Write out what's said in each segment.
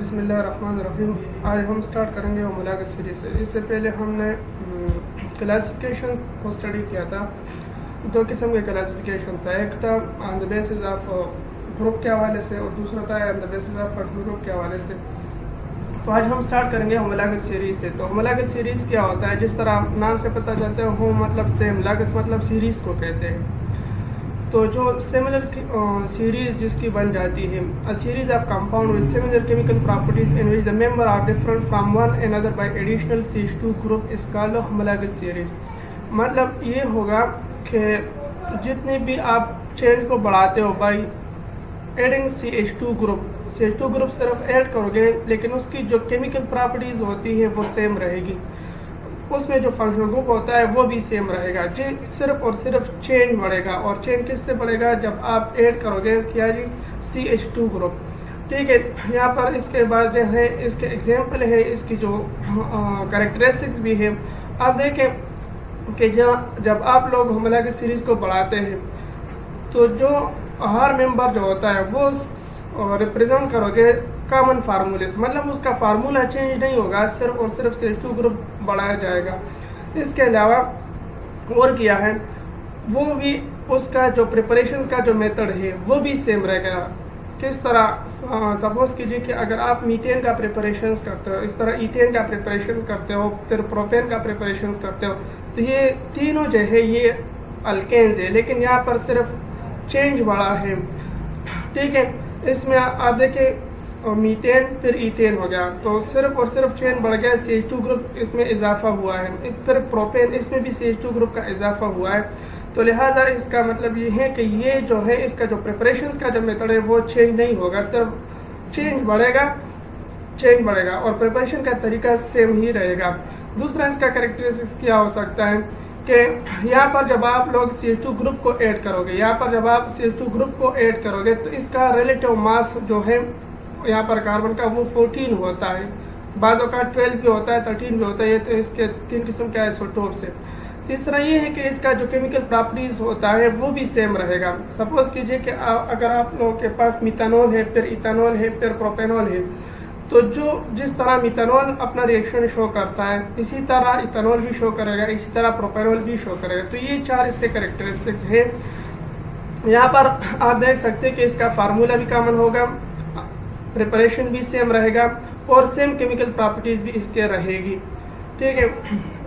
बिस्मिल्लाहिर्रहमानिर्रहीम। आज हम स्टार्ट करेंगे उमला की सीरीज़ से। इससे पहले हमने क्लासिफिकेशन को स्टडी किया था। दो किस्म के क्लासिफिकेशन था, एक था on the basis of group के हवाले से और दूसरा था on the basis of group के हवाले से। तो आज हम स्टार्ट करेंगे होमोलॉगस सीरीज़ से। तो होमोलॉगस सीरीज़ क्या होता है, जिस तरह नाम से पता चलता है, होम मतलब सेम, लॉगस मतलब सीरीज़ को कहते हैं। तो जो सिमिलर सीरीज़ जिसकी बन जाती है, a series of compound with similar chemical properties in which the member are different from one another by additional CH2 group is called homologous series. मतलब ये होगा कि जितने भी आप चेन को बढ़ाते हो बाय एडिंग CH2 ग्रुप सिर्फ ऐड करोगे, लेकिन उसकी जो केमिकल प्रॉपर्टीज़ होती है वो सेम रहेगी, उसमें जो फंक्शनल ग्रुप होता है वो भी सेम रहेगा जी। सिर्फ और सिर्फ चेन बढ़ेगा, और चेन किससे बढ़ेगा, जब आप ऐड करोगे क्या जी, CH2 ग्रुप। ठीक है, यहाँ पर इसके बाद जो है इसके एग्जांपल है, इसकी जो कैरेक्टरिस्टिक्स भी है। आप देखें कि जब आप लोग होमोलॉगस सीरीज़ को बढ़ाते हैं तो जो हर मेंबर जो होता है वो रिप्रेजेंट करोगे कॉमन फार्मूले से, मतलब उसका फार्मूला चेंज नहीं होगा, सिर्फ और सिर्फ CH2 ग्रुप बढ़ाया जाएगा। इसके अलावा और किया है, वो भी उसका जो प्रिपरेशंस का जो मेथड है वो भी सेम रहेगा। किस तरह, सपोज कीजिए कि अगर आप मीथेन का प्रिपरेशंस करते हो, इस तरह ईथेन का प्रिपरेशन करते हो, फिर प्रोपेन का प्रिपरेशंस करते हो, तो ये तीनों जो है ये अल्केन्स है, लेकिन यहाँ पर सिर्फ चेंज बढ़ा है। ठीक है, इसमें आप देखिए मीथेन फिर ईथेन हो गया, तो सिर्फ और सिर्फ चेन बढ़ गया, CH2 ग्रुप इसमें इजाफा हुआ है। फिर प्रोपेन, इसमें भी CH2 ग्रुप का इजाफा हुआ है। तो लिहाजा इसका मतलब ये है कि ये जो है इसका जो प्रिपरेशंस का जो मेथड है वो चेंज नहीं होगा, सिर्फ चेंज बढ़ेगा और प्रिपरेशन का तरीका सेम ही रहेगा। दूसरा इसका कैरेक्टरिस्टिक्स क्या हो सकता है कि यहाँ पर जब आप लोग CH2 ग्रुप को ऐड करोगे, तो इसका रिलेटिव मास जो है यहाँ पर कार्बन का वो 14 होता है, बाज़ों का 12 भी होता है, 13 भी होता है। ये तो इसके 3 किस्म के आइसोटोप्स है। तीसरा ये है कि इसका जो केमिकल प्रॉपर्टीज होता है वो भी सेम रहेगा। सपोज कीजिए कि अगर आप लोगों के पास मिथानॉल है, फिर इथानॉल है, फिर प्रोपेनॉल है, तो जिस तरह मिथानॉल अपना रिएक्शन शो करता है, इसी तरह इथानॉल भी शो करेगा, इसी तरह प्रोपेनॉल भी शो करेगा। तो ये 4 इसके कैरेक्टरिस्टिक्स है। यहाँ पर आप देख सकते हैं कि इसका फार्मूला भी कॉमन होगा, प्रिपरेशन भी सेम रहेगा और सेम केमिकल प्रॉपर्टीज भी इसके रहेगी। ठीक है,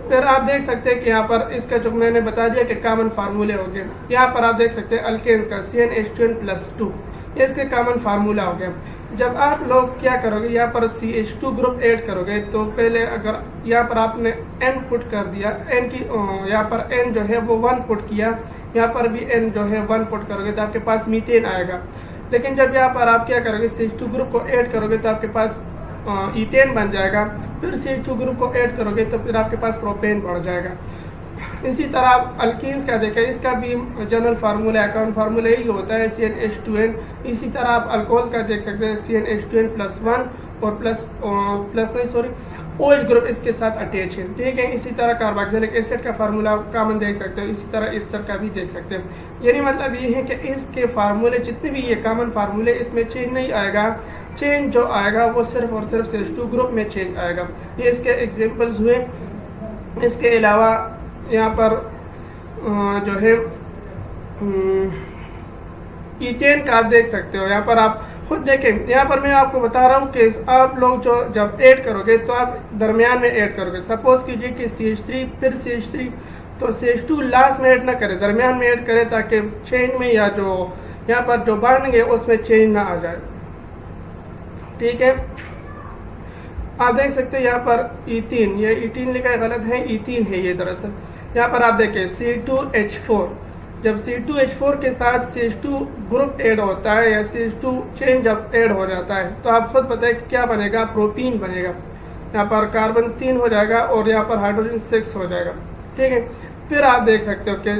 फिर आप देख सकते हैं कि यहाँ पर इसका जो मैंने बता दिया कि कॉमन फार्मूले हो गए। यहाँ पर आप देख सकते हैं अल्केन्स का CnH2n+2, ये इसके कॉमन फार्मूला हो गया। जब आप लोग क्या करोगे, यहाँ पर CH2 ग्रुप ऐड करोगे, तो पहले अगर यहाँ पर आपने N पुट कर दिया, N की यहाँ पर N जो है वो 1 पुट किया, यहाँ पर भी N जो है 1 पुट करोगे तो आपके पास मीथेन आएगा। लेकिन जब यहाँ पर आप क्या करोगे, CH2 ग्रुप को ऐड करोगे तो आपके पास ईथेन बन जाएगा, फिर CH2 ग्रुप को ऐड करोगे तो फिर आपके पास प्रोपेन बढ़ जाएगा। इसी तरह आप अल्कीन्स का देखें, इसका भी जनरल फार्मूला अकाउंट फार्मूला यही होता है CnH2n। इसी तरह आप अल्कोहल्स का देख सकते हैं CnH2n+1 और OH ग्रुप इसके साथ अटैच है। ठीक है, इसी तरह कार्बोक्सिलिक एसिड का फार्मूला कॉमन देख सकते हो, इसी तरह एस्टर का भी देख सकते हैं। यानी मतलब ये है कि इसके फार्मूले जितने भी ये कॉमन फार्मूले, इसमें चेंज नहीं आएगा। चेंज जो आएगा वो सिर्फ और सिर्फ CH2 ग्रुप में चेंज आएगा। ये इसके एग्जांपल्स हुए। इसके अलावा यहाँ पर जो है ईथेन का आप देख सकते हो। यहाँ पर आप खुद देखें, यहाँ पर मैं आपको बता रहा हूँ कि आप लोग जो जब ऐड करोगे तो आप दरमियान में ऐड करोगे। सपोज कीजिए कि CH3 फिर CH3, तो CH2 लास्ट में ऐड ना करें, दरमियान में ऐड करें, ताकि चेन में या जो यहाँ पर जो बॉन्डिंग है उसमें चेंज ना आ जाए। ठीक है, आप देख सकते हैं यहाँ पर ईथीन, ये ईथीन लिखा है, गलत है, ईथीन है ये दरअसल। यहाँ पर आप देखें C2H4, जब C2H4 के साथ CH2 ग्रुप ऐड होता है या CH2 चेन जब ऐड हो जाता है, तो आप खुद बताएं कि क्या बनेगा, प्रोपीन बनेगा। यहाँ पर कार्बन 3 हो जाएगा और यहाँ पर हाइड्रोजन 6 हो जाएगा। ठीक है, फिर आप देख सकते हो कि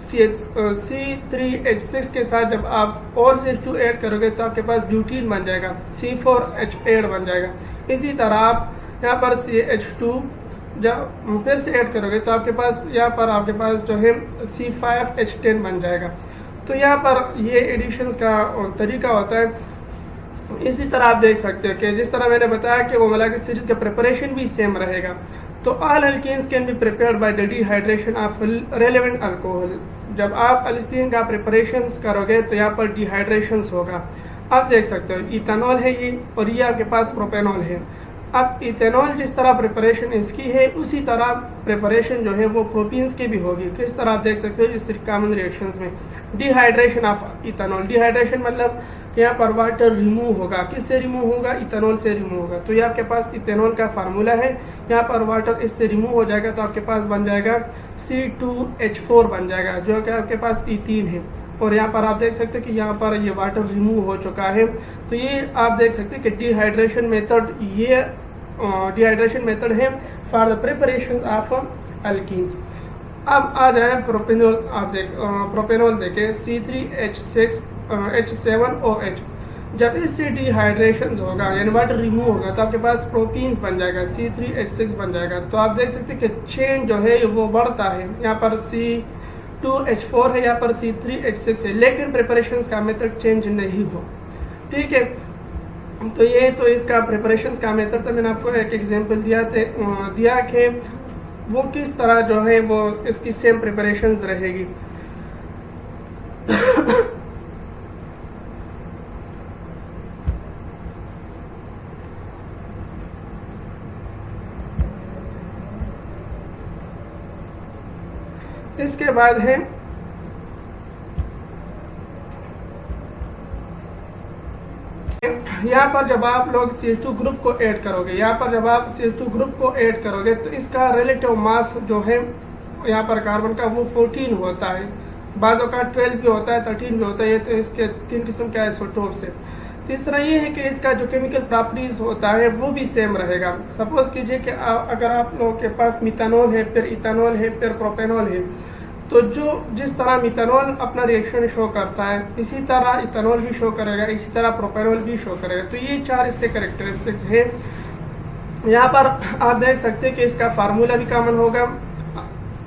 C3H6 के साथ जब आप और CH2 ऐड करोगे तो आपके पास ब्यूटीन बन जाएगा, C4H8 बन जाएगा। इसी तरह आप यहाँ पर CH2 जब फिर से ऐड करोगे तो आपके पास यहाँ पर आपके पास जो है C5H10 बन जाएगा। तो यहाँ पर ये एडिशंस का तरीका होता है इसी तरह आप देख सकते हो कि जिस तरह मैंने बताया कि वो मोलैक्युलर सीरीज का प्रिपरेशन भी सेम रहेगा। तो all alkenes can be prepared by the dehydration of relevant alcohol. जब आप अल्कीन का प्रिपरेशन करोगे तो यहाँ पर डिहाइड्रेशन होगा। आप देख सकते हो इथेनॉल है ये, और ये आपके पास प्रोपेनॉल है। अब इथेनॉल जिस तरह प्रिपरेशन इसकी है, उसी तरह प्रिपरेशन जो है वो प्रोपीन्स की भी होगी। किस तरह आप देख सकते हो, जिस तरह कॉमन रिएक्शंस में डिहाइड्रेशन ऑफ इथेनॉल। डिहाइड्रेशन मतलब कि यहाँ पर वाटर रिमूव होगा। किससे रिमूव होगा? इथेनॉल से रिमूव होगा। तो ये आपके पास इथेनॉल का फार्मूला है, यहाँ पर वाटर इससे रिमूव हो जाएगा तो आपके पास बन जाएगा C2H4 बन जाएगा, जो कि आपके पास इथीन है। और यहाँ पर आप देख सकते हैं कि यहाँ पर ये वाटर रिमूव हो चुका है। तो ये आप देख सकते हैं कि डिहाइड्रेशन मेथड, ये डिहाइड्रेशन मेथड है for the preparation of alkenes. अब आ जाए प्रोपेनॉल। आप प्रोपेनॉल देखें C3H7OH। जब इससे डिहाइड्रेशन होगा यानी वाटर रिमूव होगा तो आपके पास प्रोपीन्स बन जाएगा, C3H6 बन जाएगा। तो आप देख सकते हैं कि चेन जो है वो बढ़ता है। यहाँ पर C2H4 है, यहाँ पर C3H6 है, लेकिन प्रिपरेशन का मेथड चेंज नहीं हो। ठीक है, तो ये तो इसका प्रिपरेशन का मेथड था। मैंने आपको एक एग्जांपल दिया कि वो किस तरह जो है वो इसकी सेम प्रिपरेशन रहेगी। इसके बाद है यहाँ पर जब आप लोग CH2 ग्रुप को ऐड करोगे, यहाँ पर जब आप CH2 ग्रुप को ऐड करोगे तो इसका रिलेटिव मास जो है यहाँ पर कार्बन का वो 14 होता है। बाज़ों का 12 भी होता है, 13 भी होता है। ये तो इसके 3 किस्म के आइसोटोप्स है। तीसरा ये है कि इसका जो केमिकल प्रॉपर्टीज होता है वो भी सेम रहेगा। सपोज कीजिए कि अगर आप लोगों के पास मिथानॉल है, फिर इथेनॉल है, फिर प्रोपेनॉल है, तो जिस तरह मिथानॉल अपना रिएक्शन शो करता है इसी तरह इथेनॉल भी शो करेगा, इसी तरह प्रोपेनॉल भी शो करेगा। तो ये 4 इसके कैरेक्टरिस्टिक्स है। यहाँ पर आप देख सकते हैं कि इसका फार्मूला भी कॉमन होगा,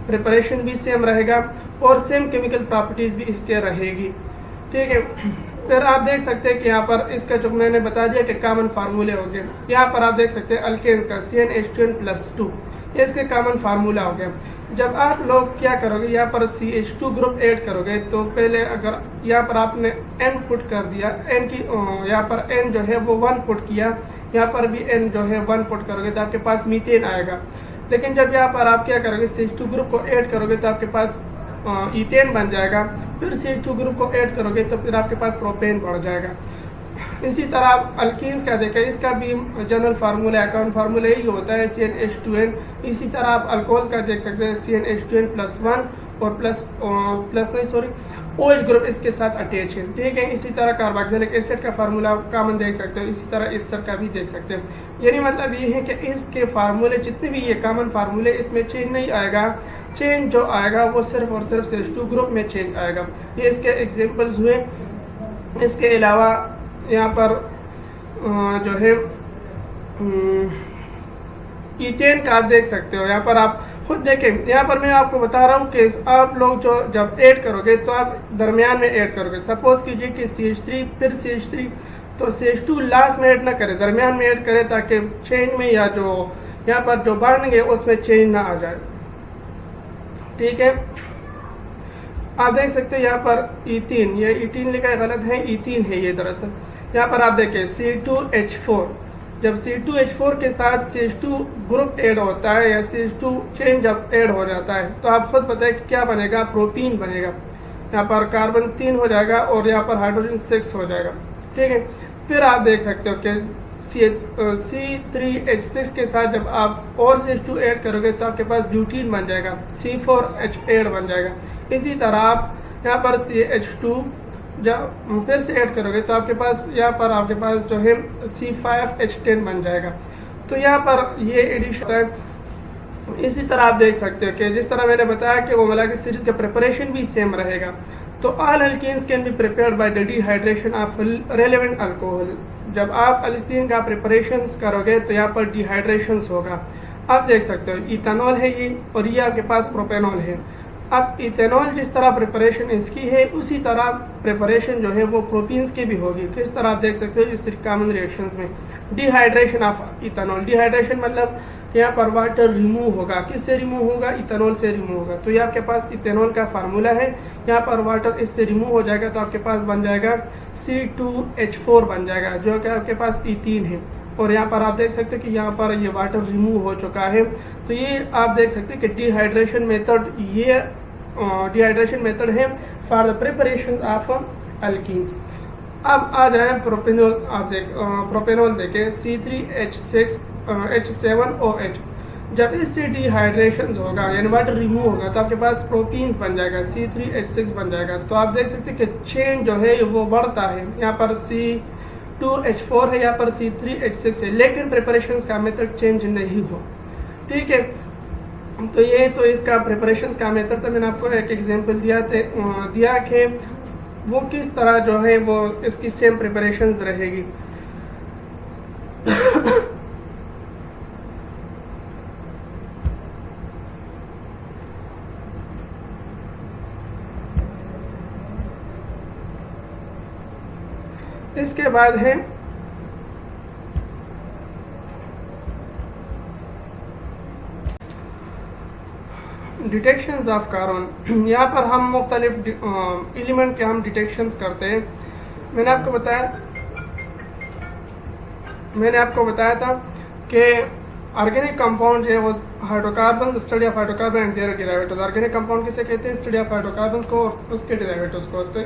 प्रिपरेशन भी सेम रहेगा और सेम केमिकल प्रॉपर्टीज भी इसके रहेगी। ठीक है, फिर आप देख सकते हैं कि यहाँ पर इसका जो मैंने बता दिया कि कॉमन फार्मूले हो गए। यहाँ पर आप देख सकते हैं अल्केन्स का CnH2n+2 ये इसके कॉमन फार्मूला हो गया। जब आप लोग क्या करोगे, यहाँ पर CH2 ग्रुप ऐड करोगे तो पहले अगर यहाँ पर आपने N पुट कर दिया, N की यहाँ पर N जो है वो 1 पुट किया, यहाँ पर भी N जो है 1 पुट करोगे तो आपके पास मीथेन आएगा। लेकिन जब यहाँ पर आप क्या करोगे, CH2 ग्रुप को ऐड करोगे तो आपके पास इथेन बन जाएगा। फिर CH2 ग्रुप को ऐड करोगे तो फिर आपके पास प्रोपेन बढ़ जाएगा। इसी तरह आप अल्कीन्स का देखें, इसका भी जनरल फार्मूला अकाउंट फार्मूला यही होता है CnH2n। इसी तरह आप अल्कोहल्स का देख सकते हैं CnH2n+1 और OH ग्रुप इसके साथ अटैच है। ठीक है, इसी तरह कार्बोक्सिलिक एसिड का फार्मूला कॉमन देख सकते हो, इसी तरह एस्टर का भी देख सकते हो। यानी मतलब ये है कि इसके फार्मूले जितने भी ये कॉमन फार्मूले इसमें चेंज नहीं आएगा। चेंज जो आएगा वो सिर्फ और सिर्फ CH2 ग्रुप में चेंज आएगा। ये इसके एग्जांपल्स हुए। इसके अलावा यहाँ पर जो है इथेन का आप देख सकते हो। यहाँ पर आप खुद देखें, यहाँ पर मैं आपको बता रहा हूँ कि आप लोग जो जब ऐड करोगे तो आप दरमियान में ऐड करोगे। सपोज कीजिए कि CH3 फिर CH3, तो CH2 लास्ट में ऐड ना करें, दरमियान में ऐड करें ताकि चेन में या जो यहाँ पर जो बॉन्डिंग है उसमें चेंज ना आ जाए। ठीक है, आप देख सकते हैं यहाँ पर इथीन, ये इथीन लिखा है गलत है, इथीन है ये दरअसल। यहाँ पर आप देखें C2H4, जब C2H4 के साथ CH2 ग्रुप ऐड होता है या CH2 चेन जब ऐड हो जाता है तो आप खुद बताएं कि क्या बनेगा, प्रोपीन बनेगा। यहाँ पर कार्बन 3 हो जाएगा और यहाँ पर हाइड्रोजन 6 हो जाएगा। ठीक है, फिर आप देख सकते हो कि C3H6 के साथ जब आप और CH2 ऐड करोगे तो आपके पास ब्यूटीन बन जाएगा, C4H8 बन जाएगा। इसी तरह आप यहाँ पर CH2 जब फिर से ऐड करोगे तो आपके पास यहाँ पर आपके पास जो है C5H10 बन जाएगा। तो यहाँ पर ये एडिशन है। इसी तरह आप देख सकते हो कि जिस तरह मैंने बताया कि वो मोलैक्युलर सीरीज का प्रिपरेशन भी सेम रहेगा। तो all alkenes can be prepared by the dehydration of relevant alcohol. जब आप अल्कीन का प्रिपरेशन करोगे तो यहाँ पर डिहाइड्रेशन होगा। आप देख सकते हो इथेनॉल है ये, और ये आपके पास प्रोपेनॉल है। अब इथेनॉल जिस तरह प्रिपरेशन इसकी है उसी तरह प्रिपरेशन जो है वो प्रोटीन्स की भी होगी। किस तरह आप देख सकते हो इस कॉमन रिएक्शंस में। डिहाइड्रेशन ऑफ इथेनॉल, डिहाइड्रेशन मतलब यहाँ पर वाटर रिमूव होगा। किससे रिमूव होगा? इथेनॉल से रिमूव होगा। तो ये आपके पास इथेनॉल का फार्मूला है, यहाँ पर वाटर इससे रिमूव हो जाएगा तो आपके पास बन जाएगा C2H4 बन जाएगा, जो कि आपके पास इथीन है। और यहाँ पर आप देख सकते हो कि यहाँ पर ये वाटर रिमूव हो चुका है। तो ये आप देख सकते हैं कि डिहाइड्रेशन मेथड, ये डिहाइड्रेशन मेथड है for the preparation of alkenes. अब आ जाए प्रोपेनॉल। आप प्रोपेनॉल देखें C3H7OH। जब इससे डिहाइड्रेशन होगा यानी वाटर रिमूव होगा तो आपके पास प्रोटीन्स बन जाएगा, C3H6 बन जाएगा। तो आप देख सकते हैं कि चेन जो है वो बढ़ता है। यहाँ पर C2H4 है, यहाँ पर C3H6 है, लेकिन प्रिपरेशन का मेथड चेंज नहीं हो। ठीक है, तो ये तो इसका प्रिपरेशन का मेथड था। मैंने आपको एक एग्जांपल दिया कि वो किस तरह जो है वो इसकी सेम प्रिपरेशन रहेगी। इसके बाद है डिटेक्शंस ऑफ कार्बन। यहाँ पर हम मुख्तलिफ एलिमेंट के हम डिटेक्शंस करते हैं। मैंने आपको बताया था कि ऑर्गेनिक कंपाउंड जो है वो hydrocarbon, study of hydrocarbon and their derivatives. Organic compound किसे कहते हैं? स्टडी ऑफ हाइड्रोकार्बन को और उसके डेरिवेटिव्स को। तो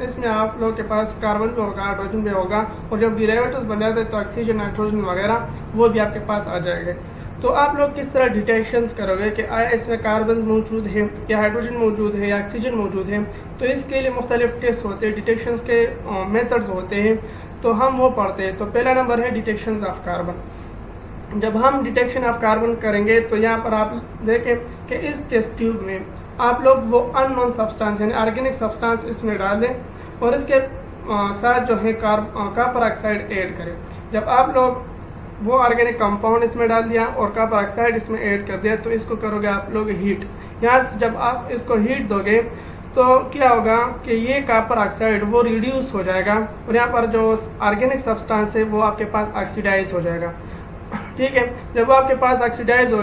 इसमें आप लोगों के पास कार्बन भी होगा, हाइड्रोजन भी होगा, और जब डेरिवेटिव्स बन जाते हैं तो ऑक्सीजन, नाइट्रोजन वगैरह वो भी आपके पास आ जाएंगे। तो आप लोग किस तरह डिटेक्शंस करोगे कि आया इसमें कार्बन मौजूद है या हाइड्रोजन मौजूद है या ऑक्सीजन मौजूद है? तो इसके लिए मुख्तलिफ टेस्ट होते हैं, डिटेक्शंस के मेथड्स होते हैं, तो हम वो पढ़ते हैं। तो पहला नंबर है डिटेक्शंस ऑफ कार्बन। जब हम डिटेक्शन ऑफ कार्बन करेंगे तो यहाँ पर आप देखें कि इस टेस्ट ट्यूब में आप लोग वो अननोन सब्सटेंस यानी ऑर्गेनिक सब्सटेंस इसमें डाल दें और इसके साथ जो है कॉपर ऑक्साइड ऐड करें। जब आप लोग वो ऑर्गेनिक कंपाउंड इसमें डाल दिया और कॉपर ऑक्साइड इसमें ऐड कर दिया तो इसको करोगे आप लोग हीट। यहाँ से जब आप इसको हीट दोगे तो क्या होगा कि ये कॉपर ऑक्साइड वो रिड्यूस हो जाएगा और यहाँ पर जो ऑर्गेनिक सब्सटेंस है वो आपके पास ऑक्सीडाइज हो जाएगा। ठीक है, जब आपके पास ऑक्सीडाइज हो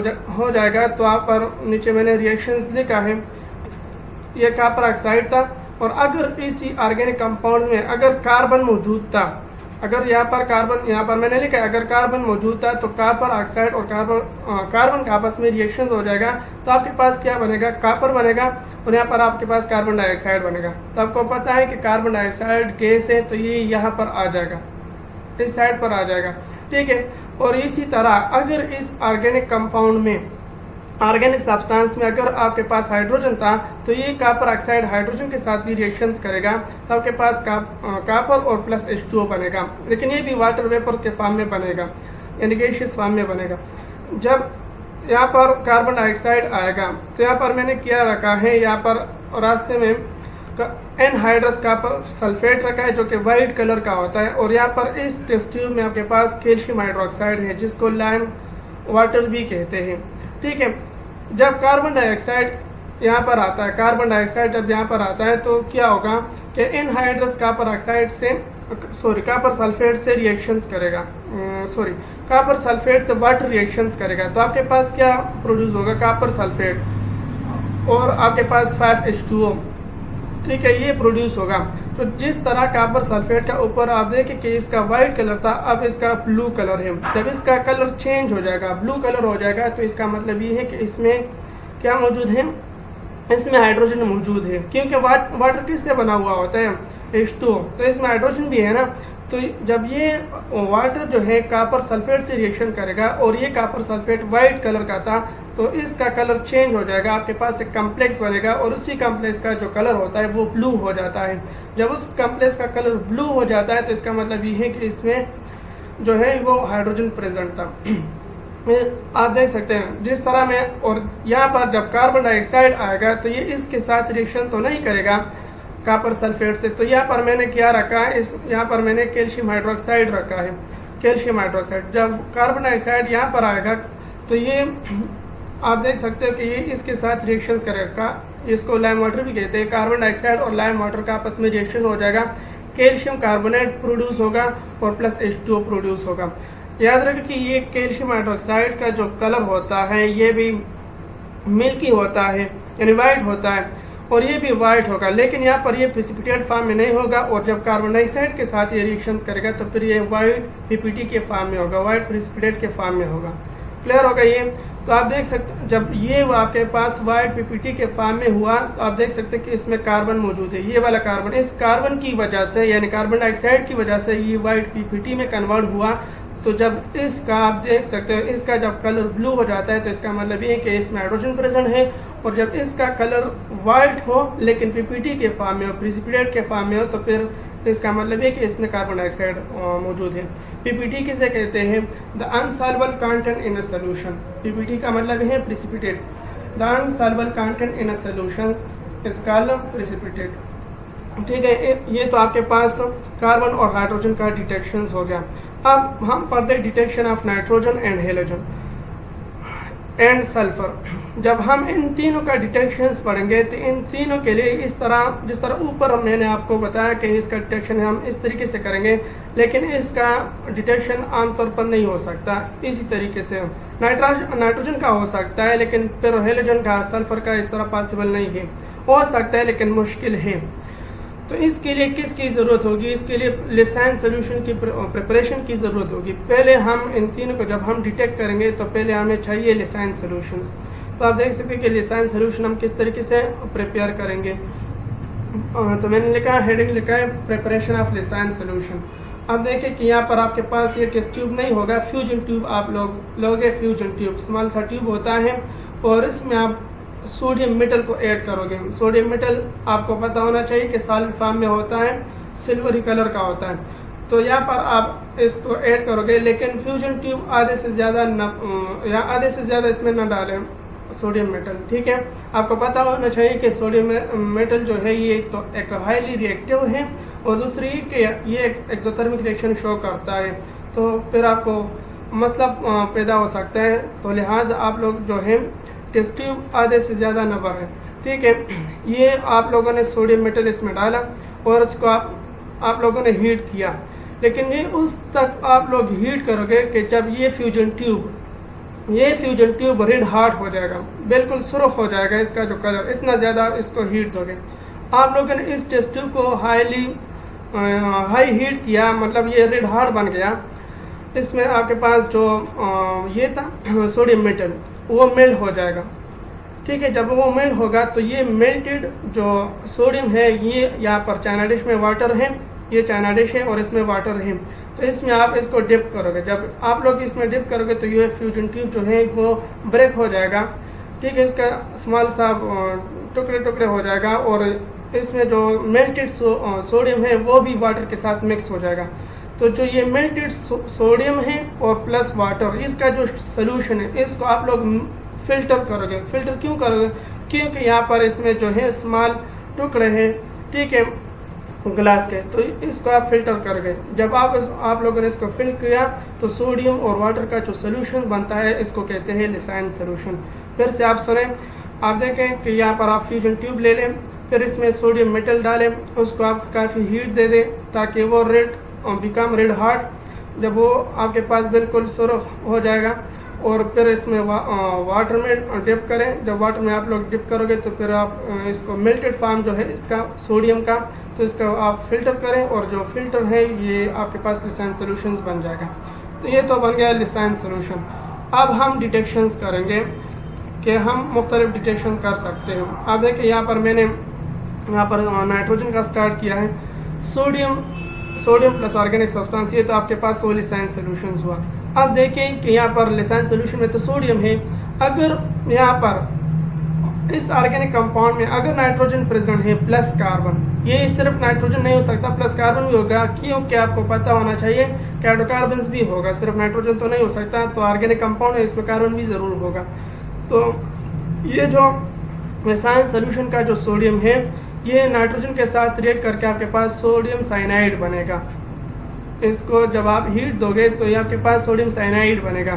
जाएगा तो आप पर नीचे मैंने रिएक्शंस लिखा है, ये कॉपर ऑक्साइड था और अगर इसी ऑर्गेनिक कंपाउंड में अगर कार्बन मौजूद था, अगर यहाँ पर मैंने लिखा है अगर कार्बन मौजूद था तो कॉपर ऑक्साइड और कार्बन का आपस में रिएक्शन हो जाएगा तो आपके पास क्या बनेगा? कॉपर बनेगा और यहाँ पर आपके पास कार्बन डाइऑक्साइड बनेगा। तो आपको पता है कि कार्बन डाइऑक्साइड गैस है तो ये यहाँ पर आ जाएगा, इस साइड पर आ जाएगा। ठीक है, और इसी तरह अगर इस ऑर्गेनिक कंपाउंड में, ऑर्गेनिक सब्सटेंस में अगर आपके पास हाइड्रोजन था तो ये कॉपर ऑक्साइड हाइड्रोजन के साथ भी रिएक्शंस करेगा तो आपके पास कॉपर और प्लस H2O बनेगा, लेकिन ये भी वाटर वेपर्स के फॉर्म में बनेगा यानी गैसियस फॉर्म में बनेगा। जब यहाँ पर कार्बन डाइऑक्साइड आएगा तो यहाँ पर मैंने क्या रखा है, यहाँ पर रास्ते में एनहाइड्रस कॉपर सल्फेट रखा है जो कि वाइट कलर का होता है और यहाँ पर इस टेस्ट ट्यूब में आपके पास कैल्शियम हाइड्रोक्साइड है जिसको लाइम वाटर भी कहते हैं। ठीक है, जब कार्बन डाइऑक्साइड यहाँ पर आता है, कार्बन डाइऑक्साइड जब यहाँ पर आता है तो क्या होगा कि एनहाइड्रस कॉपर ऑक्साइड से कॉपर सल्फेट से रिएक्शंस करेगा, कॉपर सल्फेट से वाटर रिएक्शंस करेगा तो आपके पास क्या प्रोड्यूस होगा? कॉपर सल्फेट और आपके पास 5H2O। ठीक है, ये प्रोड्यूस होगा। तो जिस तरह कॉपर सल्फेट का ऊपर आप देखें कि इसका वाइट कलर था, अब इसका ब्लू कलर है। जब इसका कलर चेंज हो जाएगा, ब्लू कलर हो जाएगा, तो इसका मतलब ये है कि इसमें क्या मौजूद है? इसमें हाइड्रोजन मौजूद है, क्योंकि वाटर किससे बना हुआ होता है? H2O, तो इसमें हाइड्रोजन भी है ना। तो जब ये वाटर जो है कॉपर सल्फेट से रिएक्शन करेगा और ये कॉपर सल्फेट वाइट कलर का था तो इसका कलर चेंज हो जाएगा, आपके पास एक कम्प्लेक्स बनेगा और उसी कम्प्लेक्स का जो कलर होता है वो ब्लू हो जाता है। जब उस कम्प्लेक्स का कलर ब्लू हो जाता है तो इसका मतलब ये है कि इसमें जो है वो हाइड्रोजन प्रेजेंट था। आप देख सकते हैं जिस तरह में, और यहाँ पर जब कार्बन डाइऑक्साइड आएगा तो ये इसके साथ रिएक्शन तो नहीं करेगा कॉपर सल्फेट से। तो यहाँ पर मैंने क्या रखा है, यहाँ पर मैंने कैल्शियम हाइड्रोक्साइड रखा है, कैल्शियम हाइड्रोक्साइड। जब कार्बन डाइऑक्साइड यहाँ पर आएगा तो ये आप देख सकते हो कि ये इसके साथ रिएक्शंस करेगा इसको लाइम वाटर भी कहते हैं। कार्बन डाइऑक्साइड और लाइम वाटर का आपस में रिएक्शन हो जाएगा, कैल्शियम कार्बोनेट प्रोड्यूस होगा और प्लस H2O प्रोड्यूस होगा। याद रखें कि ये कैल्शियम हाइड्रोक्साइड का जो कलर होता है ये भी मिल्की होता है, यानी वाइट होता है, और ये भी वाइट होगा, लेकिन यहाँ पर ये प्रेसिपिटेट फॉर्म में नहीं होगा, और जब कार्बन डाइऑक्साइड के साथ ये रिएक्शंस करेगा तो फिर ये वाइट PPT के फॉर्म में होगा, वाइट प्रेसिपिटेट के फॉर्म में होगा। क्लियर होगा ये? तो आप देख सकते जब ये आपके पास वाइट PPT के फॉर्म में हुआ तो आप देख सकते हैं कि इसमें कार्बन मौजूद है, ये वाला कार्बन। इस कार्बन की वजह से यानी कार्बन डाइऑक्साइड की वजह से ये वाइट PPT में कन्वर्ट हुआ। तो जब इसका आप देख सकते हो इसका जब कलर ब्लू हो जाता है तो इसका मतलब ये कि इसमें हाइड्रोजन प्रेजेंट है, और जब इसका कलर वाइट हो लेकिन PPT के फॉर्म में हो, प्रेसिपिटेट के फॉर्म में हो, तो फिर इसका मतलब है कि इसमें कार्बन डाइऑक्साइड मौजूद है। PPT किसे कहते हैं? The unsolvable content in a solution. PPT का मतलब है precipitate. The unsolvable content in a solution is called precipitate. ठीक है, ये तो आपके पास कार्बन और हाइड्रोजन का डिटेक्शन हो गया। अब हम पढ़ते detection of nitrogen and halogen and sulphur. जब हम इन तीनों का डिटेक्शंस पढ़ेंगे तो इन तीनों के लिए इस तरह, जिस तरह ऊपर मैंने आपको बताया कि इसका डिटेक्शन हम इस तरीके से करेंगे, लेकिन इसका डिटेक्शन आमतौर पर नहीं हो सकता इसी तरीके से। नाइट्रोजन का हो सकता है, लेकिन फिर हेलोजन का, सल्फर का इस तरह पॉसिबल नहीं है। हो सकता है लेकिन मुश्किल है। तो इसके लिए किसकी ज़रूरत होगी? इसके लिए लिसाइन सोल्यूशन की प्रिपरेशन की ज़रूरत होगी। पहले हम इन तीनों को जब हम डिटेक्ट करेंगे तो पहले हमें चाहिए लिसाइन सोल्यूशन। तो आप देख सकते हैं कि लिसाइन सोल्यूशन हम किस तरीके से प्रिपेयर करेंगे। तो मैंने लिखा है, हेडिंग लिखा है प्रिपरेशन ऑफ लिसाइन सोल्यूशन। अब देखें कि यहाँ पर आपके पास ये टेस्ट ट्यूब नहीं होगा, फ्यूजन ट्यूब आप लोगे। फ्यूजन ट्यूब स्मॉल सा ट्यूब होता है और इसमें आप सोडियम मेटल को ऐड करोगे। सोडियम मेटल आपको पता होना चाहिए कि सॉलिड फॉर्म में होता है, सिल्वरी कलर का होता है। तो यहाँ पर आप इसको ऐड करोगे, लेकिन फ्यूजन ट्यूब आधे से ज़्यादा इसमें न डालें सोडियम मेटल। ठीक है, आपको पता होना चाहिए कि सोडियम मेटल जो है ये तो एक हाईली रिएक्टिव है, और दूसरी कि ये एक एक्सोथर्मिक रिएक्शन शो करता है, तो फिर आपको मसला पैदा हो सकता है। तो लिहाजा आप लोग जो है टेस्ट ट्यूब आधे से ज़्यादा न भरें। ठीक है, ये आप लोगों ने सोडियम मेटल इसमें डाला और इसको आप लोगों ने हीट किया, लेकिन ये उस तक आप लोग हीट करोगे कि जब ये फ्यूजन ट्यूब रेड हॉट हो जाएगा, बिल्कुल सुर्ख हो जाएगा इसका जो कलर, इतना ज़्यादा इसको हीट दोगे। आप लोगों ने इस टेस्ट ट्यूब को हाई हीट किया, मतलब ये रेड हॉट बन गया। इसमें आपके पास जो ये था सोडियम मेटल वो मेल्ट हो जाएगा। ठीक है, जब वो मेल्ट होगा तो ये मेल्टेड जो सोडियम है, ये यहाँ पर चाइना डिश में वाटर है, ये चाइना डिश है और इसमें वाटर है, तो इसमें आप इसको डिप करोगे। जब आप लोग इसमें डिप करोगे तो ये फ्यूजन ट्यूब जो है वो ब्रेक हो जाएगा। ठीक है, इसका स्मॉल सा टुकड़े हो जाएगा, और इसमें जो मेल्टेड सोडियम है वो भी वाटर के साथ मिक्स हो जाएगा। तो जो ये मेल्टेड सोडियम है और प्लस वाटर, इसका जो सोल्यूशन है इसको आप लोग फिल्टर करोगे। फिल्टर क्यों करोगे? क्योंकि यहाँ पर इसमें जो है स्मॉल टुकड़े हैं, ठीक है, ग्लास के, तो इसको आप फिल्टर करोगे। जब आप लोगों ने इसको फिल किया तो सोडियम और वाटर का जो सोल्यूशन बनता है इसको कहते हैं लिसाइन सोल्यूशन। फिर से आप सुने, आप देखें कि यहाँ पर आप फ्यूजन ट्यूब ले लें, फिर इसमें सोडियम मेटल डालें, उसको आप काफ़ी हीट दे दें ताकि वो बिकम रेड हॉट। जब वो आपके पास बिल्कुल सुर्ख हो जाएगा, और फिर इसमें वाटर में डिप करें। जब वाटर में आप लोग डिप करोगे तो फिर आप इसको मेल्टेड फॉर्म जो है इसका सोडियम का, तो इसका आप फिल्टर करें, और जो फिल्टर है ये आपके पास लिसाइन सोल्यूशंस बन जाएगा। तो ये तो बन गया लिसाइन सोल्यूशन। अब हम डिटेक्शंस करेंगे कि हम मुख्तलिफ डिटेक्शन कर सकते हैं। आप देखिए यहाँ पर मैंने नाइट्रोजन का स्टार्ट किया है, सोडियम प्लस ऑर्गेनिक सब्सटेंस, ये तो आपके पास वो लिसाइन सोल्यूशन हुआ। अब देखें कि यहाँ पर लिसाइन सोल्यूशन में तो सोडियम है, अगर यहाँ पर इस ऑर्गेनिक कंपाउंड में अगर नाइट्रोजन प्रेजेंट है प्लस कार्बन, ये सिर्फ नाइट्रोजन नहीं हो सकता, प्लस कार्बन भी होगा, क्योंकि आपको पता होना चाहिए कि हाइड्रोकार्बन्स भी होगा, सिर्फ नाइट्रोजन तो नहीं हो सकता। तो ऑर्गेनिक कंपाउंड है, इसमें कार्बन भी ज़रूर होगा। तो ये जो लिसाइन सोल्यूशन का जो सोडियम है ये नाइट्रोजन के साथ रिएक्ट करके आपके पास सोडियम साइनाइड बनेगा। इसको जब आप हीट दोगे तो ये आपके पास सोडियम साइनाइड बनेगा।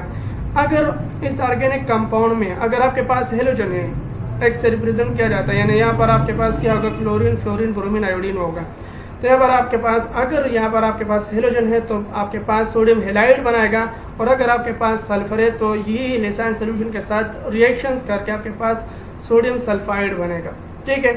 अगर इस ऑर्गेनिक कंपाउंड में अगर आपके पास हेलोजन है, एक्स से रिप्रेजेंट किया जाता है, यानी यहाँ पर आपके पास क्या होगा, क्लोरीन, फ्लोरीन, ब्रोमीन, आयोडीन होगा। तो यहाँ पर आपके पास अगर यहाँ पर आपके पास हेलोजन है तो आपके पास सोडियम हेलाइड बनाएगा, और अगर आपके पास सल्फर है तो ये लेसाइन सोल्यूशन के साथ रिएक्शंस करके आपके पास सोडियम सल्फाइड बनेगा। ठीक है,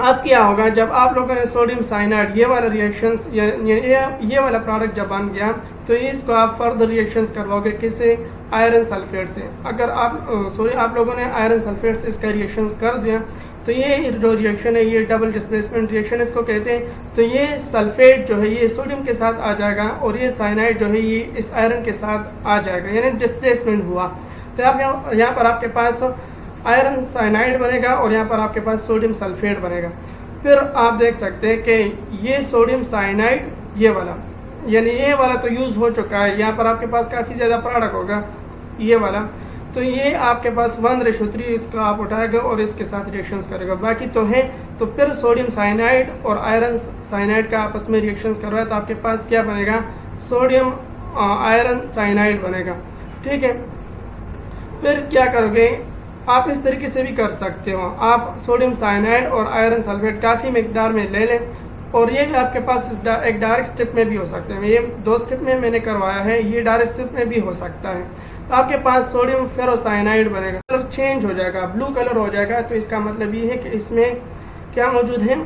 अब क्या होगा, जब आप लोगों ने सोडियम साइनाइड ये वाला रिएक्शंस ये वाला प्रोडक्ट जब बन गया तो इसको आप फर्दर रिएक्शंस करवाओगे किससे, आयरन सल्फेट से। अगर आप लोगों ने आयरन सल्फेट से इसका रिएक्शंस कर दिया तो ये जो रिएक्शन है ये डबल डिस्प्लेसमेंट रिएक्शन इसको कहते हैं। तो ये सल्फेट जो है ये सोडियम के साथ आ जाएगा और ये साइनाइड जो है ये इस आयरन के साथ आ जाएगा, यानी डिस्प्लेसमेंट हुआ। तो आप यहाँ पर आपके पास आयरन साइनाइड बनेगा और यहाँ पर आपके पास सोडियम सल्फेट बनेगा। फिर आप देख सकते हैं कि ये सोडियम साइनाइड ये वाला, यानी ये वाला तो यूज़ हो चुका है, यहाँ पर आपके पास काफ़ी ज़्यादा प्रोडक्ट होगा ये वाला। तो ये आपके पास 1:3 इसका आप उठाएगा और इसके साथ रिएक्शंस करेगा, बाकी तो है। तो फिर सोडियम साइनाइड और आयरन साइनाइड का आपस में रिएक्शंस करवाए तो आपके पास क्या बनेगा, सोडियम आयरन साइनाइड बनेगा। ठीक है, फिर क्या करोगे, आप इस तरीके से भी कर सकते हो, आप सोडियम साइनाइड और आयरन सल्फेट काफ़ी मिकदार में ले लें, और ये भी आपके पास एक डायरेक्ट स्टेप में भी हो सकते हैं। ये 2 स्टेप में मैंने करवाया है, ये डायरेक्ट स्टेप में भी हो सकता है। तो आपके पास सोडियम फेरोसाइनाइड बनेगा, कलर चेंज हो जाएगा, ब्लू कलर हो जाएगा। तो इसका मतलब ये है कि इसमें क्या मौजूद है,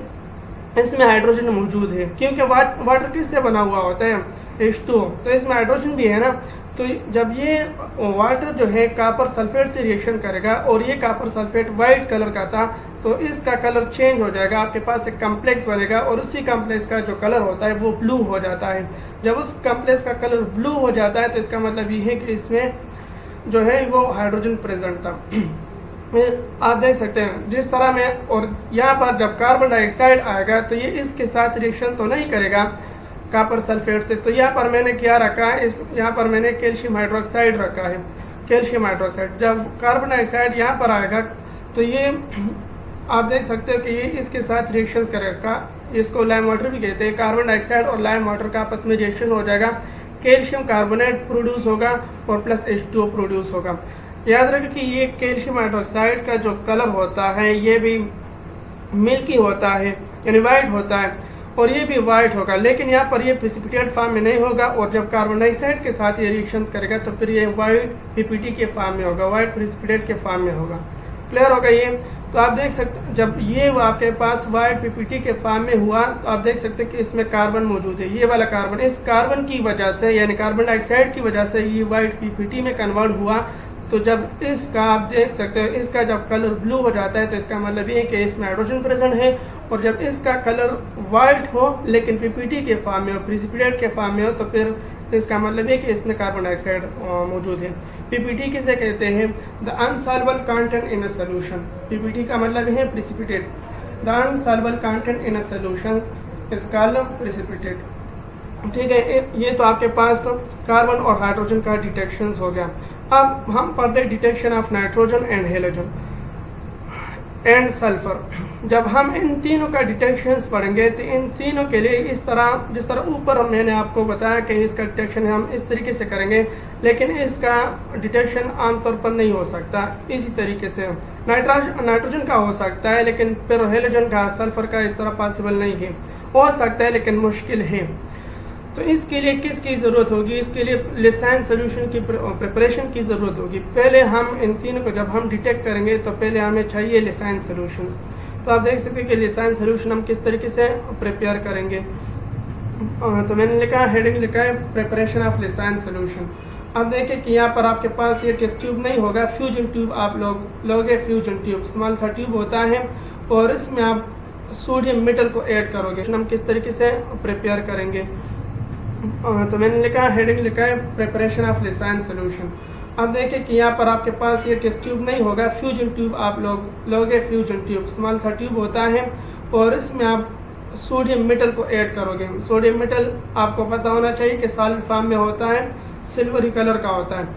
इसमें हाइड्रोजन मौजूद है, क्योंकि वाटर किससे बना हुआ होता है, H2O, तो इसमें हाइड्रोजन भी है ना। तो जब ये वाटर जो है कॉपर सल्फेट से रिएक्शन करेगा और ये कॉपर सल्फेट वाइट कलर का था तो इसका कलर चेंज हो जाएगा, आपके पास एक कम्प्लेक्स बनेगा और उसी कम्प्लेक्स का जो कलर होता है वो ब्लू हो जाता है। जब उस कम्प्लेक्स का कलर ब्लू हो जाता है तो इसका मतलब ये है कि इसमें जो है वो हाइड्रोजन प्रेजेंट था। आप देख सकते हैं जिस तरह में, और यहाँ पर जब कार्बन डाइऑक्साइड आएगा तो ये इसके साथ रिएक्शन तो नहीं करेगा कॉपर सल्फेट से। तो यहाँ पर मैंने क्या रखा है, यहाँ पर मैंने कैल्शियम हाइड्रोक्साइड रखा है, कैल्शियम हाइड्रोक्साइड। जब कार्बन डाइऑक्साइड यहाँ पर आएगा तो ये आप देख सकते हो कि ये इसके साथ रिएक्शंस करेगा, इसको लाइम वाटर भी कहते हैं। कार्बन डाइऑक्साइड और लाइम वाटर का आपस में रिएक्शन हो जाएगा, कैल्शियम कार्बोनेट प्रोड्यूस होगा और प्लस H2O प्रोड्यूस होगा। याद रखें कि ये कैल्शियम हाइड्रोक्साइड का जो कलर होता है ये भी मिल्की होता है, यानी वाइट होता है, और ये भी वाइट होगा, लेकिन यहाँ पर ये प्रेसिपिटेट फॉर्म में नहीं होगा। और जब कार्बन डाइऑक्साइड के साथ ये रिएक्शंस करेगा तो फिर ये वाइट PPT के फॉर्म में होगा, वाइट प्रेसिपिटेट के फॉर्म में होगा। क्लियर होगा ये। तो आप देख सकते जब ये आपके पास वाइट PPT के फॉर्म में हुआ तो आप देख सकते हैं कि इसमें कार्बन मौजूद है, ये वाला कार्बन। इस कार्बन की वजह से यानी कार्बन डाइऑक्साइड की वजह से ये वाइट PPT में कन्वर्ट हुआ। तो जब इसका आप देख सकते हो इसका जब कलर ब्लू हो जाता है तो इसका मतलब ये है कि इसमें हाइड्रोजन प्रेजेंट है। और जब इसका कलर वाइट हो लेकिन PPT के फॉर्म में हो, प्रेसिपिटेट के फॉर्म में हो, तो फिर इसका मतलब है कि इसमें कार्बन डाइऑक्साइड मौजूद है। PPT किसे कहते हैं, the unsoluble content in a solution. PPT का मतलब है precipitate, the unsoluble content in a solution is called precipitate. ठीक है, ये तो आपके पास कार्बन और हाइड्रोजन का डिटेक्शन हो गया। अब हम पढ़ते detection of nitrogen and halogen and sulphur. जब हम इन तीनों का डिटेक्शंस पढ़ेंगे तो इन तीनों के लिए इस तरह, जिस तरह ऊपर मैंने आपको बताया कि इसका डिटेक्शन हम इस तरीके से करेंगे, लेकिन इसका डिटेक्शन आमतौर पर नहीं हो सकता इसी तरीके से। नाइट्रोजन का हो सकता है लेकिन फिर हेलोजन का, सल्फर का इस तरह पॉसिबल नहीं है, हो सकता है लेकिन मुश्किल है। तो इसके लिए किसकी ज़रूरत होगी, इसके लिए लेसाइन सोल्यूशन की प्रिपरेशन की ज़रूरत होगी। पहले हम इन तीनों को जब हम डिटेक्ट करेंगे तो पहले हमें चाहिए लेसाइन सोल्यूशंस। तो आप देख सकते हैं कि लेसाइन सोल्यूशन हम किस तरीके से प्रिपेयर करेंगे। तो मैंने लिखा, हेडिंग लिखा है प्रिपरेशन ऑफ लेसाइन सोल्यूशन। अब देखें कि यहाँ पर आपके पास ये टेस्ट ट्यूब नहीं होगा, फ्यूजन ट्यूब आप लोगे। फ्यूजन ट्यूब स्मॉल सा ट्यूब होता है और इसमें आप सोडियम मेटल को ऐड करोगे। हम किस तरीके से प्रिपेयर करेंगे, तो मैंने लिखा, हेडिंग लिखा है प्रिपरेशन ऑफ लेसाइन सोल्यूशन। अब देखें कि यहाँ पर आपके पास ये टेस्ट ट्यूब नहीं होगा, फ्यूजन ट्यूब आप लोगे। फ्यूजन ट्यूब स्मॉल सा ट्यूब होता है और इसमें आप सोडियम मेटल को ऐड करोगे। सोडियम मेटल आपको पता होना चाहिए कि सॉलिड फॉर्म में होता है, सिल्वरी कलर का होता है।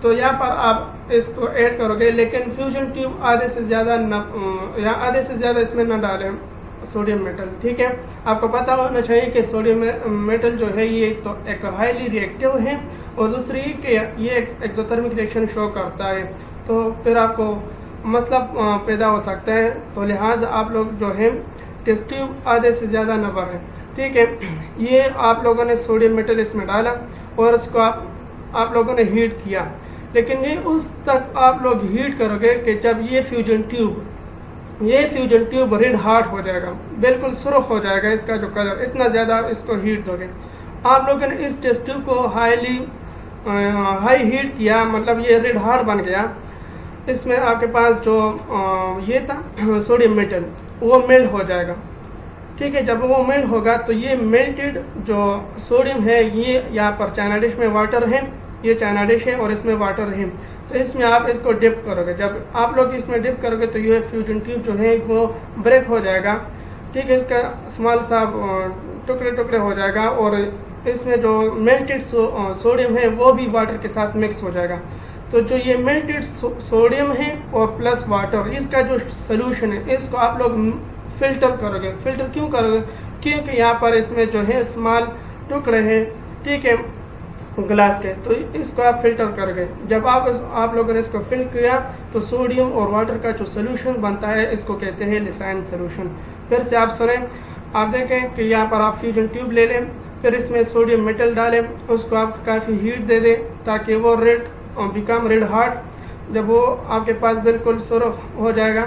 तो यहाँ पर आप इसको ऐड करोगे, लेकिन फ्यूजन ट्यूब आधे से ज़्यादा इसमें न डालें सोडियम मेटल। ठीक है, आपको पता होना चाहिए कि सोडियम मेटल जो है ये तो एक हाईली रिएक्टिव है और दूसरी कि ये एक एक्सोथर्मिक रिएक्शन शो करता है। तो फिर आपको मसला पैदा हो सकता है। तो लिहाजा आप लोग जो है टेस्ट ट्यूब आधे से ज़्यादा न भरें, ठीक है। ये आप लोगों ने सोडियम मेटल इसमें डाला और इसको आप लोगों ने हीट किया, लेकिन ये उस तक आप लोग हीट करोगे कि जब ये फ्यूजन ट्यूब रेड हॉट हो जाएगा, बिल्कुल सुर्ख हो जाएगा इसका जो कलर, इतना ज़्यादा इसको हीट दोगे। आप लोगों ने इस टेस्ट ट्यूब को हाई हीट किया, मतलब ये रेड हॉट बन गया। इसमें आपके पास जो ये था सोडियम मेटल वो मेल्ट हो जाएगा, ठीक है। जब वो मेल्ट होगा तो ये मेल्टेड जो सोडियम है, ये यहाँ पर चाइना डिश में वाटर है, ये चाइना डिश है और इसमें वाटर है, तो इसमें आप इसको डिप करोगे। जब आप लोग इसमें डिप करोगे तो ये फ्यूजन ट्यूब जो है वो ब्रेक हो जाएगा, ठीक है। इसका स्मॉल सा टुकड़े टुकड़े हो जाएगा और इसमें जो मेल्टेड सोडियम है वो भी वाटर के साथ मिक्स हो जाएगा। तो जो ये मेल्टेड सोडियम है और प्लस वाटर, इसका जो सोल्यूशन है इसको आप लोग फिल्टर करोगे। फिल्टर क्यों करोगे? क्योंकि यहाँ पर इसमें जो है स्मॉल टुकड़े हैं, ठीक है, ग्लास के, तो इसको आप फिल्टर करोगे। जब आप लोगों ने इसको फिल किया तो सोडियम और वाटर का जो सोल्यूशन बनता है इसको कहते हैं लिसाइन सोल्यूशन। फिर से आप सुने, आप देखें कि यहाँ पर आप फ्यूजन ट्यूब ले लें, फिर इसमें सोडियम मेटल डालें, उसको आप काफ़ी हीट दे दें ताकि वो बिकम रेड हॉट। जब वो आपके पास बिल्कुल सुर्ख हो जाएगा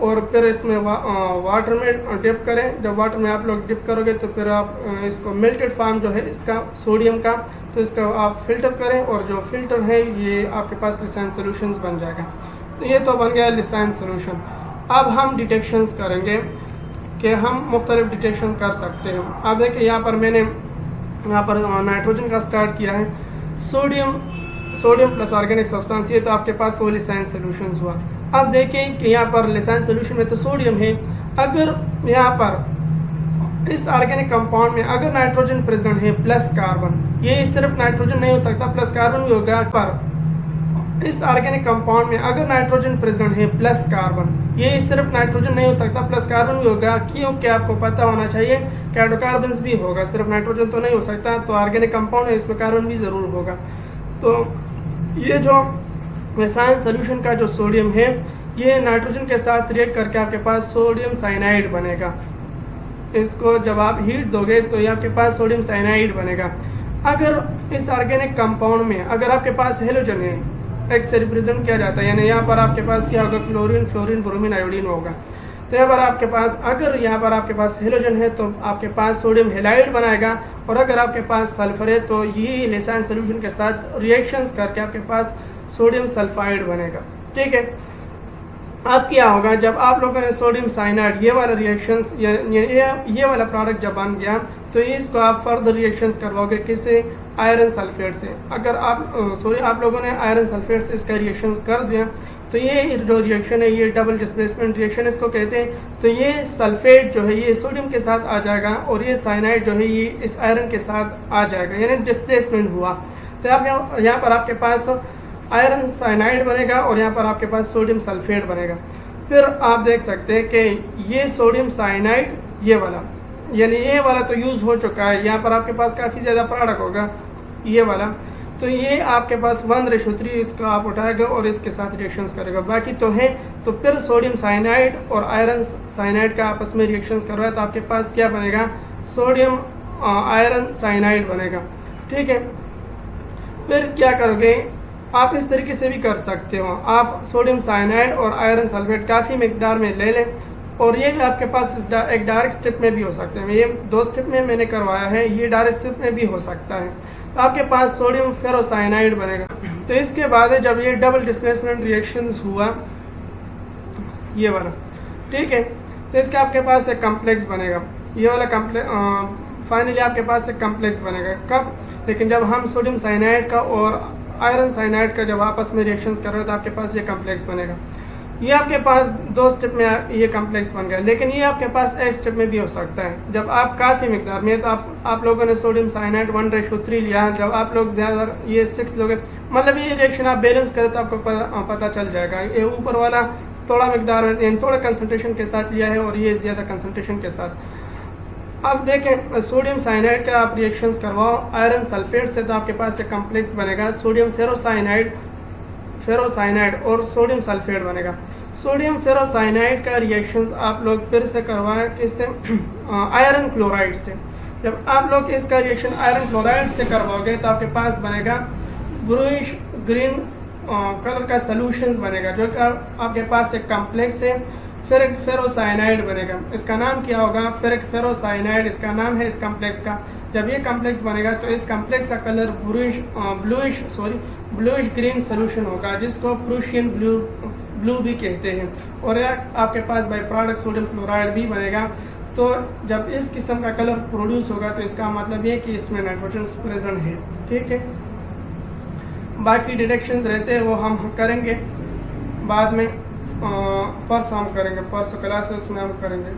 और फिर इसमें वाटर में डिप करें। जब वाटर में आप लोग डिप करोगे तो फिर आप इसको मेल्टेड फॉर्म जो है इसका सोडियम का, तो इसका आप फिल्टर करें और जो फिल्टर है ये आपके पास लिसाइन सोल्यूशंस बन जाएगा। तो ये तो बन गया लिसाइन सोल्यूशन। अब हम डिटेक्शंस करेंगे कि हम मुख्तलिफ डिटेक्शन कर सकते हैं। आप देखिए यहाँ पर मैंने नाइट्रोजन का स्टार्ट किया है, सोडियम प्लस ऑर्गेनिक सब्सटेंस, ये तो आपके पास वो लिसाइन सोल्यूशन हुआ। अब देखें कि यहाँ पर लिसाइन सोल्यूशन में तो सोडियम है, अगर यहाँ पर इस ऑर्गेनिक कंपाउंड में अगर नाइट्रोजन प्रेजेंट है प्लस कार्बन, ये सिर्फ नाइट्रोजन नहीं हो सकता, प्लस कार्बन भी होगा, पर इस ऑर्गेनिक कंपाउंड में अगर नाइट्रोजन प्रेजेंट है प्लस कार्बन, ये सिर्फ नाइट्रोजन नहीं हो सकता, प्लस कार्बन भी होगा। क्योंकि आपको पता होना चाहिए कि हाइड्रोकार्बन्स भी होगा, सिर्फ नाइट्रोजन तो नहीं हो सकता, तो ऑर्गेनिक कंपाउंड है इसमें कार्बन भी ज़रूर होगा। तो ये जो लिसाइन सोल्यूशन का जो सोडियम है ये नाइट्रोजन के साथ रिएक्ट करके आपके पास सोडियम साइनाइड बनेगा। इसको जब आप हीट दोगे तो ये आपके पास सोडियम साइनाइड बनेगा। अगर इस ऑर्गेनिक कंपाउंड में अगर आपके पास हेलोजन है, एक्स से रिप्रेजेंट किया जाता है, यानी यहाँ पर आपके पास क्या होगा, क्लोरीन, फ्लोरीन, ब्रोमीन, आयोडीन होगा। तो यहाँ पर आपके पास अगर यहाँ पर आपके पास हेलोजन है तो आपके पास सोडियम हेलाइड बनाएगा, और अगर आपके पास सल्फर है तो ये लिसाइन सोल्यूशन के साथ रिएक्शंस करके आपके पास सोडियम सल्फाइड बनेगा, ठीक है। अब क्या होगा, जब आप लोगों ने सोडियम साइनाइड ये वाला रिएक्शंस ये वाला प्रोडक्ट जब बन गया तो इसको आप फर्दर रिएक्शंस करवाओगे किससे, आयरन सल्फेट से। अगर आप लोगों ने आयरन सल्फेट से इसका रिएक्शंस कर दिया तो ये जो रिएक्शन है ये डबल डिस्प्लेसमेंट रिएक्शन इसको कहते हैं। तो ये सल्फेट जो है ये सोडियम के साथ आ जाएगा और ये साइनाइड जो है ये इस आयरन के साथ आ जाएगा, यानी डिस्प्लेसमेंट हुआ। तो आप यहाँ पर आपके पास आयरन साइनाइड बनेगा और यहाँ पर आपके पास सोडियम सल्फेट बनेगा। फिर आप देख सकते हैं कि ये सोडियम साइनाइड ये वाला, यानी ये वाला तो यूज़ हो चुका है, यहाँ पर आपके पास काफ़ी ज़्यादा प्रोडक्ट होगा ये वाला। तो ये आपके पास 1:3 इसका आप उठाएगा और इसके साथ रिएक्शंस करेगा, बाकी तो है। तो फिर सोडियम साइनाइड और आयरन साइनाइड का आपस में रिएक्शंस करवाए तो आपके पास क्या बनेगा, सोडियम आयरन साइनाइड बनेगा, ठीक है। फिर क्या करोगे, आप इस तरीके से भी कर सकते हो, आप सोडियम साइनाइड और आयरन सल्फेट काफ़ी मिकदार में ले लें, और ये भी आपके पास एक डायरेक्ट स्टेप में भी हो सकते हैं। ये 2 स्टेप में मैंने करवाया है, ये डायरेक्ट स्टेप में भी हो सकता है। तो आपके पास सोडियम फेरोसाइनाइड बनेगा। तो इसके बाद जब ये डबल डिस्प्लेसमेंट रिएक्शंस हुआ ये वाला, ठीक है, तो इसका आपके पास एक कम्प्लेक्स बनेगा, ये वाला फाइनली आपके पास एक कम्प्लेक्स बनेगा। कब? लेकिन जब हम सोडियम साइनाइड का और आयरन साइनाइड का जब आपस में रिएक्शंस कर रहे हो तो आपके पास ये कम्प्लेक्स बनेगा। ये आपके पास 2 स्टेप में ये कम्प्लेक्स बन गया, लेकिन ये आपके पास एक स्टेप में भी हो सकता है। जब आप काफ़ी मिकदार में, तो आप लोगों ने सोडियम साइनाइड 1:3 लिया, जब आप लोग ज़्यादा ये 6 लोगे, मतलब ये रिएक्शन आप बैलेंस करें तो आपको पता चल जाएगा। ये ऊपर वाला थोड़ा मिकदार में थोड़ा कंसनट्रेशन के साथ लिया है और ये ज़्यादा कंसनट्रेशन के साथ। अब देखें सोडियम साइनाइड का आप रिएक्शंस करवाओ आयरन सल्फेट से, तो आपके पास एक कम्प्लेक्स बनेगा सोडियम फेरोसाइनाइड और सोडियम सल्फेट बनेगा। सोडियम फेरोसाइनाइड का रिएक्शंस आप लोग फिर से करवाएं किससे, आयरन क्लोराइड से। जब आप लोग इसका रिएक्शन आयरन क्लोराइड से करवाओगे तो आपके पास बनेगा ब्लूइश ग्रीन कलर का सॉल्यूशंस बनेगा, जो कि आपके पास एक कॉम्प्लेक्स है फेरिक फेरोसाइनाइड बनेगा। इसका नाम क्या होगा, फेरिक फेरोसाइनाइड इसका नाम है इस कॉम्प्लेक्स का। जब ये कॉम्प्लेक्स बनेगा तो इस कॉम्प्लेक्स का कलर ब्लूइश ग्रीन सॉल्यूशन होगा, जिसको प्रूशियन ब्लू भी कहते हैं। और आपके पास बाई प्रोडक्ट सोडियम क्लोराइड भी बनेगा। तो जब इस किस्म का कलर प्रोड्यूस होगा तो इसका मतलब ये कि इसमें नाइट्रोजन प्रेजेंट है। ठीक है, बाकी डिटेक्शंस रहते हैं वो हम करेंगे बाद में, परसों हम करेंगे, परसों क्लासेस में हम करेंगे।